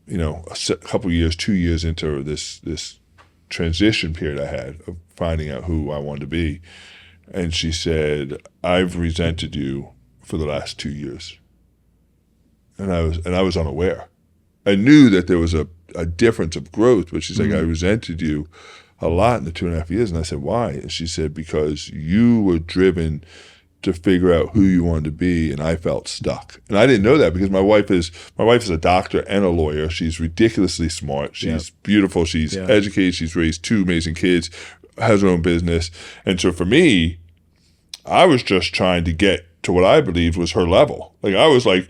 a couple years, 2 years into this transition period I had of finding out who I wanted to be, and she said, "I've resented you for the last 2 years." And I was unaware. I knew that there was a difference of growth, but she's like, "I resented you a lot in the 2.5 years." And I said, "Why?" And she said, "Because you were driven to figure out who you wanted to be, and I felt stuck." And I didn't know that, because my wife is a doctor and a lawyer. She's ridiculously smart. She's beautiful. She's educated. She's raised 2 amazing kids, has her own business. And so for me, I was just trying to get to what I believed was her level. Like, I was like,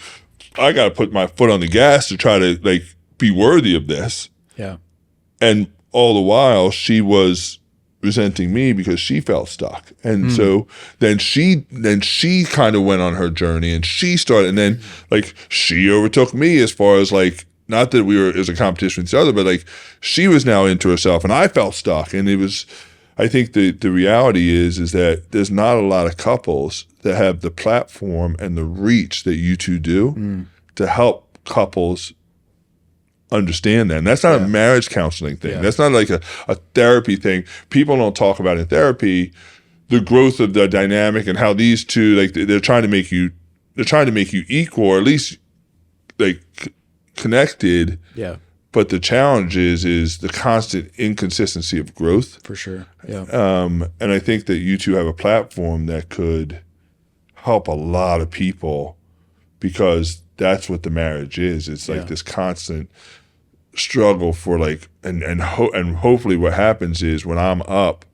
I got to put my foot on the gas to try to like be worthy of this. Yeah. And all the while, she was resenting me because she felt stuck. And so then she kind of went on her journey, and she started, and then like she overtook me, as far as like, not that we were as a competition with each other, but like she was now into herself, and I felt stuck. And it was, I think the reality is that there's not a lot of couples that have the platform and the reach that you two do to help couples understand that. And that's not a marriage counseling thing. Yeah. That's not like a therapy thing. People don't talk about in therapy the growth of the dynamic and how these two, like, they're trying to make you equal, or at least like connected. Yeah. But the challenge is the constant inconsistency of growth. For sure. Yeah. And I think that you two have a platform that could help a lot of people, because that's what the marriage is. It's like this constant struggle for like, and hopefully what happens is when I'm up,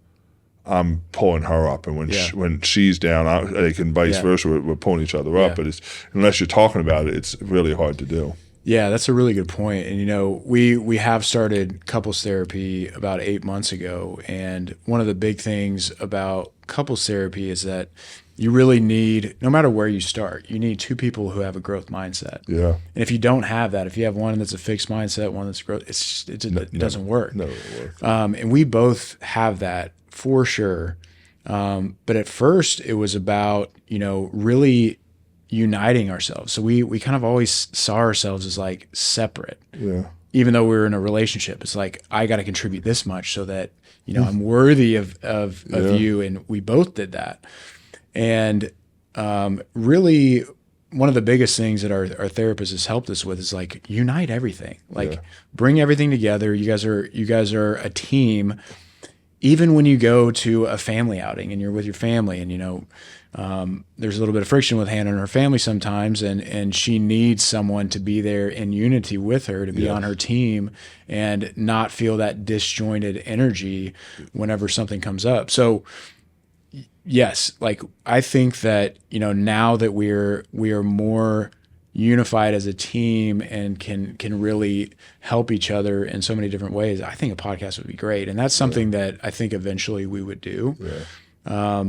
I'm pulling her up, and when she's down, and vice versa, we're pulling each other up. But unless you're talking about it, it's really hard to do. Yeah, that's a really good point. And we have started couples therapy about 8 months ago, and one of the big things about couples therapy is that you really need, no matter where you start, you need two people who have a growth mindset. Yeah. And if you don't have that, if you have one that's a fixed mindset, one that's growth, it doesn't work. No, it works. And we both have that for sure. But at first it was about, really uniting ourselves. So we kind of always saw ourselves as like separate. Yeah. Even though we were in a relationship, it's like, I got to contribute this much so that, I'm worthy of you. And we both did that. And really one of the biggest things that our therapist has helped us with is like unite everything, like bring everything together. You guys are a team. Even when you go to a family outing and you're with your family and, there's a little bit of friction with Hannah and her family sometimes, and she needs someone to be there in unity with her, to be on her team and not feel that disjointed energy whenever something comes up. So yes, like I think that, now that we are more unified as a team and can really help each other in so many different ways, I think a podcast would be great. And that's something that I think eventually we would do. Yeah.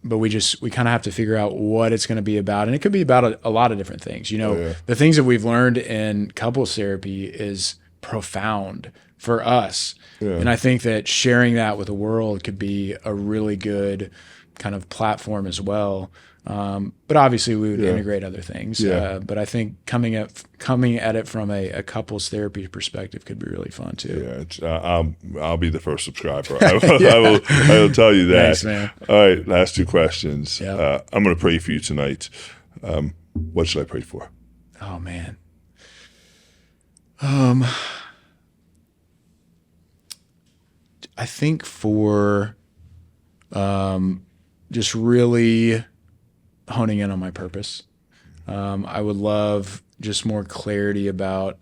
But we kind of have to figure out what it's going to be about. And it could be about a lot of different things. The things that we've learned in couples therapy is profound for us. Yeah. And I think that sharing that with the world could be a really good kind of platform as well. But obviously we would integrate other things. Yeah. But I think coming at it from a couples therapy perspective could be really fun too. Yeah, I'll be the first subscriber. I will tell you that. Thanks, man. All right, last two questions. Yep. I'm going to pray for you tonight. What should I pray for? Oh man. I think for just really honing in on my purpose. I would love just more clarity about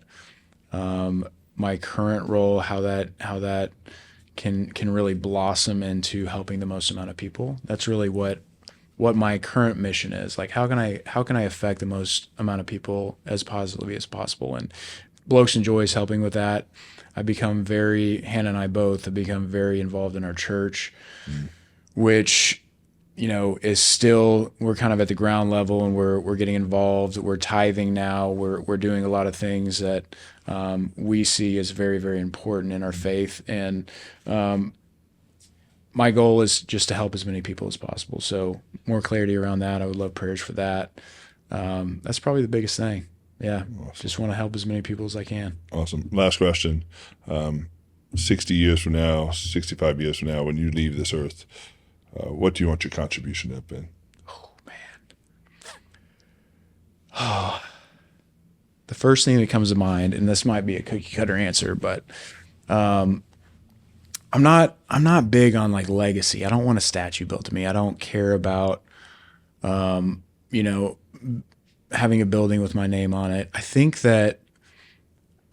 my current role, how that can really blossom into helping the most amount of people. That's really what my current mission is. Like, how can I affect the most amount of people as positively as possible? And Blokes enjoys helping with that. Hannah and I both have become very involved in our church, which is still, we're kind of at the ground level and we're getting involved. We're tithing now. We're doing a lot of things that we see as very, very important in our faith. And my goal is just to help as many people as possible. So more clarity around that. I would love prayers for that. That's probably the biggest thing. Yeah. Awesome. Just want to help as many people as I can. Awesome. Last question. 60 years from now, 65 years from now, when you leave this earth, what do you want your contribution to have been? Oh, man. Oh, the first thing that comes to mind, and this might be a cookie cutter answer, but I'm not big on like legacy. I don't want a statue built to me. I don't care about, having a building with my name on it. I think that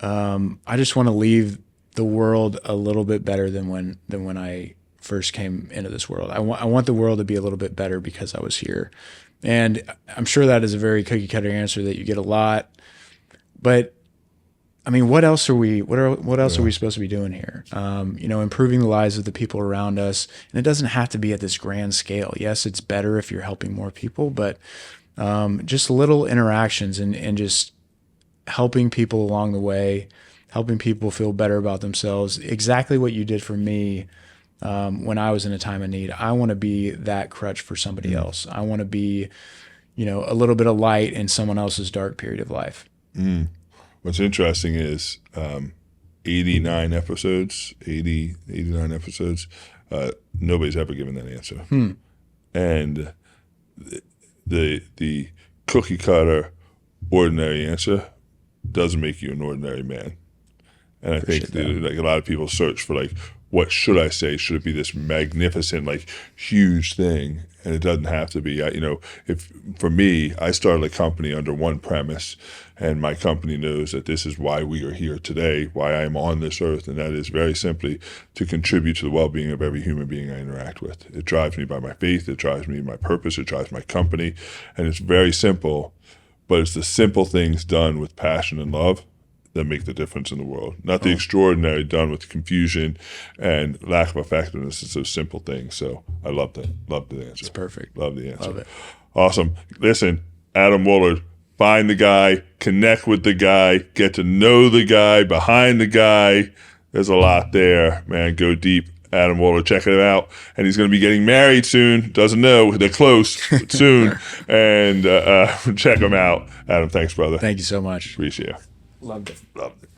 I just want to leave the world a little bit better than when I first came into this world. I want the world to be a little bit better because I was here. And I'm sure that is a very cookie cutter answer that you get a lot. But I mean, what else are we supposed to be doing here? Improving the lives of the people around us. And it doesn't have to be at this grand scale. Yes, it's better if you're helping more people, but just little interactions and just helping people along the way, helping people feel better about themselves. Exactly what you did for me when I was in a time of need. I want to be that crutch for somebody else. I want to be, a little bit of light in someone else's dark period of life. What's interesting is 89 episodes, nobody's ever given that answer. And the cookie cutter ordinary answer doesn't make you an ordinary man. And I think like a lot of people search for like, what should I say? Should it be this magnificent, like huge thing? And it doesn't have to be. If for me, I started a company under one premise, and my company knows that this is why we are here today, why I am on this earth, and that is very simply to contribute to the well-being of every human being I interact with. It drives me by my faith. It drives me my purpose. It drives my company, and it's very simple, but it's the simple things done with passion and love that make the difference in the world. Not the extraordinary done with confusion and lack of effectiveness. It's those simple things. So I love that. Love the answer. It's perfect. Love the answer. Love it. Awesome. Listen, Adam Woolard, find the guy, connect with the guy, get to know the guy behind the guy. There's a lot there, man. Go deep. Adam Woolard, check it out. And he's going to be getting married soon. Doesn't know. They're close, but soon. And check him out. Adam, thanks, brother. Thank you so much. Appreciate it. Loved it. Loved it.